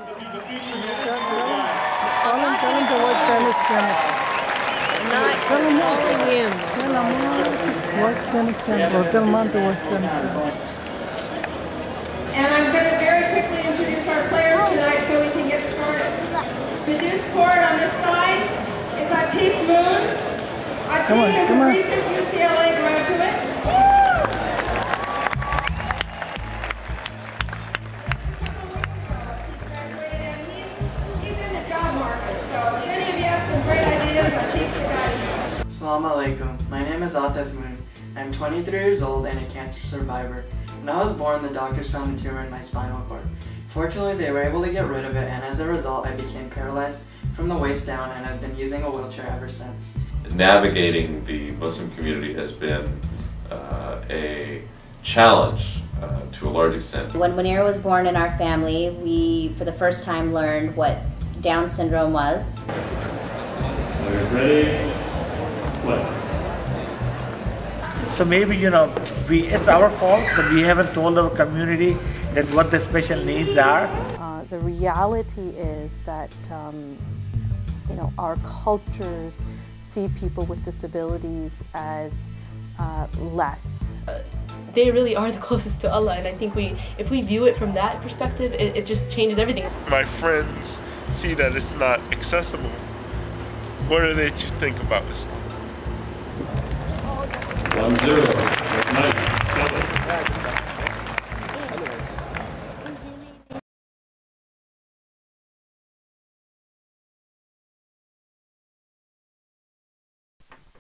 Tell him to watch tennis. Not calling him. Tell him watch tennis or tell mom to watch tennis. And I'm going to very quickly introduce our players tonight so we can get started. The deuce court on this side is Atif Moon. Atif is a recent UCLA graduate. He's in the job market, so if any of you have some great ideas, Atif's the guy. Assalamu alaikum. My name is Atif Moon. I'm 23 years old and a cancer survivor. When I was born, the doctors found a tumor in my spinal cord. Fortunately, they were able to get rid of it, and as a result, I became paralyzed from the waist down, and I've been using a wheelchair ever since. Navigating the Muslim community has been a challenge to a large extent. When Munira was born in our family, we, for the first time, learned what Down syndrome was. Ready? Play. So maybe, it's our fault that we haven't told our community that what the special needs are. The reality is that, our cultures see people with disabilities as less. They really are the closest to Allah, and I think if we view it from that perspective, it just changes everything. My friends see that it's not accessible. What are they to think about Islam? 1-0.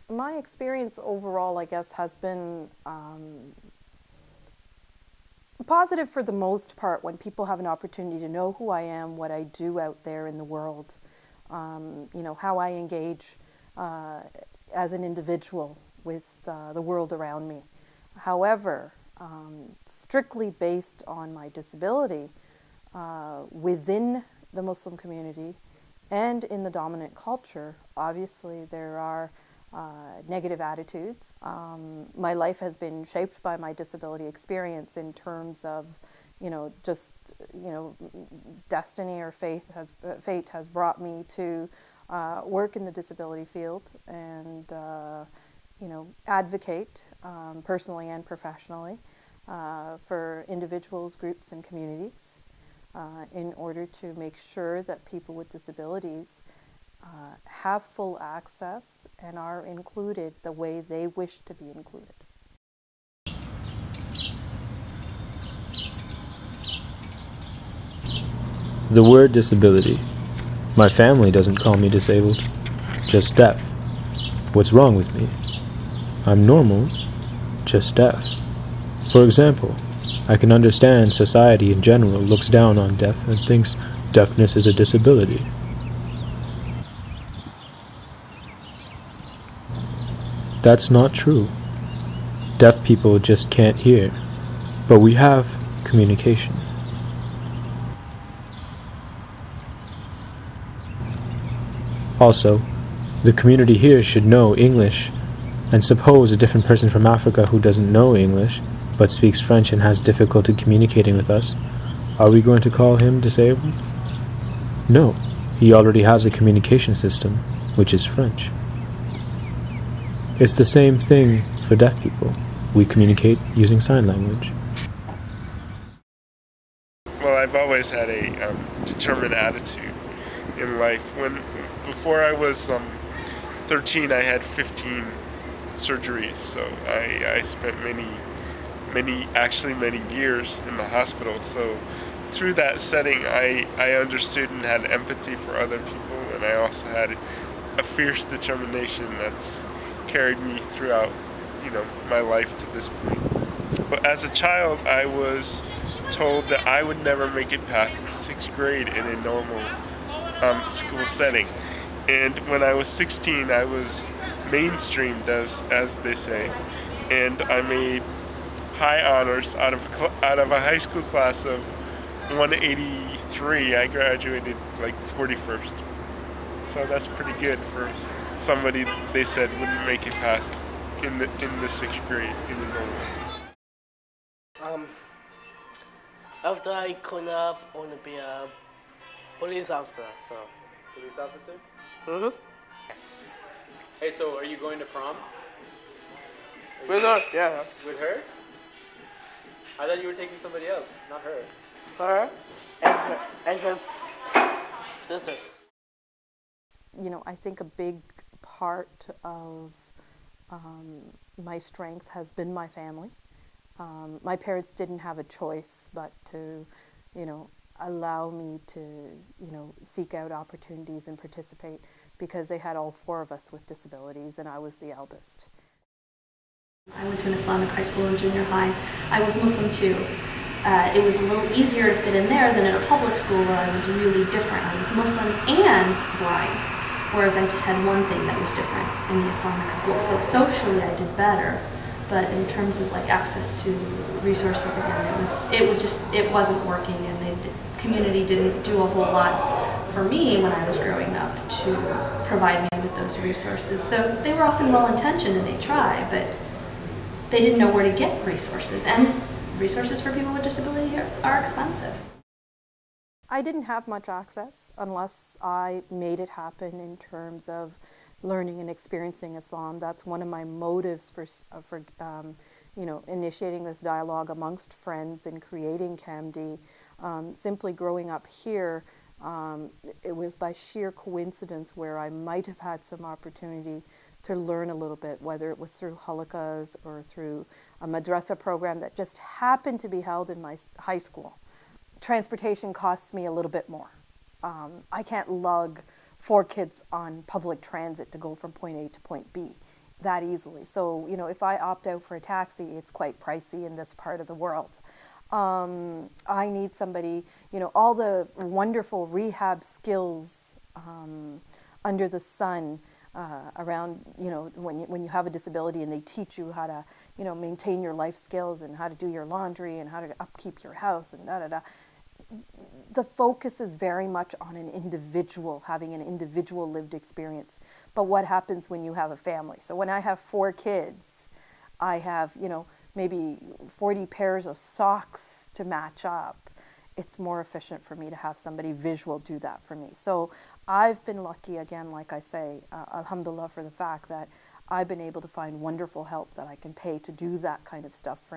My experience overall, I guess, has been positive for the most part when people have an opportunity to know who I am, what I do out there in the world, how I engage as an individual with the world around me. However, strictly based on my disability within the Muslim community and in the dominant culture, obviously there are negative attitudes. My life has been shaped by my disability experience in terms of, destiny or fate has brought me to work in the disability field and, advocate personally and professionally for individuals, groups, and communities in order to make sure that people with disabilities have full access and are included the way they wish to be included. The word disability. My family doesn't call me disabled, just deaf. What's wrong with me? I'm normal, just deaf. For example, I can understand society in general looks down on deaf and thinks deafness is a disability. That's not true. Deaf people just can't hear, but we have communication. Also, the community here should know English, and suppose a different person from Africa who doesn't know English, but speaks French and has difficulty communicating with us, are we going to call him disabled? No, he already has a communication system, which is French. It's the same thing for deaf people. We communicate using sign language. Well, I've always had a determined attitude in life. Before I was 13, I had 15 surgeries, so I spent many years in the hospital. So through that setting, I understood and had empathy for other people, and I also had a fierce determination that's carried me throughout, my life to this point. But as a child, I was told that I would never make it past 6th grade in a normal school setting. And when I was 16, I was mainstreamed, as they say, and I made high honors out of a high school class of 183. I graduated like 41st. So that's pretty good for somebody they said wouldn't make it past in the 6th grade in the normal. After I growing up, I want to be a Police officer, so. Police officer? Mm-hmm. Hey, so are you going to prom? With her, yeah. With her? I thought you were taking somebody else, not her. Her and her sister. You know, I think a big part of my strength has been my family. My parents didn't have a choice but to, you know, allow me to, you know, seek out opportunities and participate because they had all four of us with disabilities and I was the eldest. I went to an Islamic high school and junior high. I was Muslim too. It was a little easier to fit in there than in a public school where I was really different. I was Muslim and blind, whereas I just had one thing that was different in the Islamic school. So socially I did better, but in terms of like access to resources, again, it wasn't working, and the community didn't do a whole lot for me when I was growing up to provide me with those resources. Though they were often well-intentioned and they tried, but they didn't know where to get resources, and resources for people with disabilities are expensive. I didn't have much access unless I made it happen in terms of learning and experiencing Islam. That's one of my motives for you know, initiating this dialogue amongst friends and creating CAMD. Simply growing up here, it was by sheer coincidence where I might have had some opportunity to learn a little bit, whether it was through halakas or through a madrasa program that just happened to be held in my high school. Transportation costs me a little bit more. I can't lug 4 kids on public transit to go from point A to point B that easily. So, you know, if I opt out for a taxi, it's quite pricey in this part of the world. I need somebody, you know, all the wonderful rehab skills under the sun around, you know, when you have a disability and they teach you how to, you know, maintain your life skills and how to do your laundry and how to upkeep your house and da-da-da. The focus is very much on an individual, having an individual lived experience. But what happens when you have a family? So when I have 4 kids, I have, you know, maybe 40 pairs of socks to match up. It's more efficient for me to have somebody visual do that for me. So I've been lucky, again, like I say, alhamdulillah, for the fact that I've been able to find wonderful help that I can pay to do that kind of stuff for me.